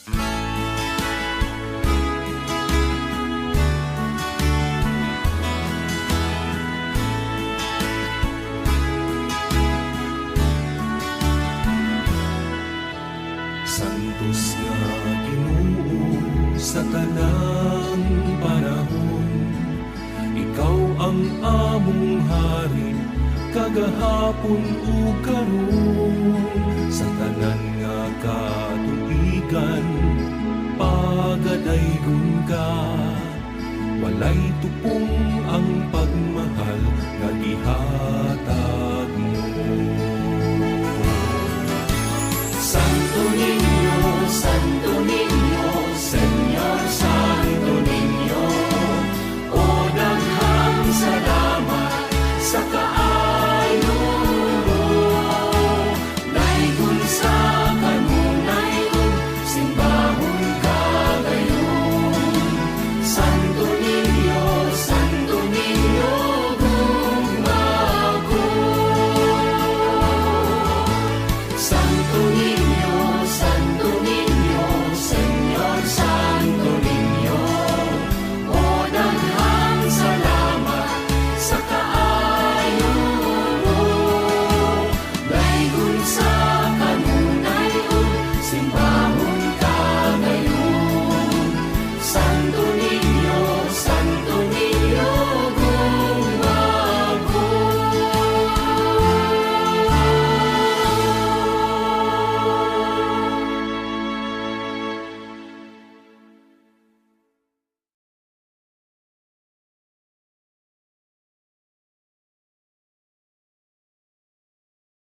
Santos nga Ginoo sa tanang panahon, ikaw ang among hari, kagahapon ug karon. Sa tanan nga katuigan, pagadaygon ka, walay tupong ang pagmahal nga gihatag mo.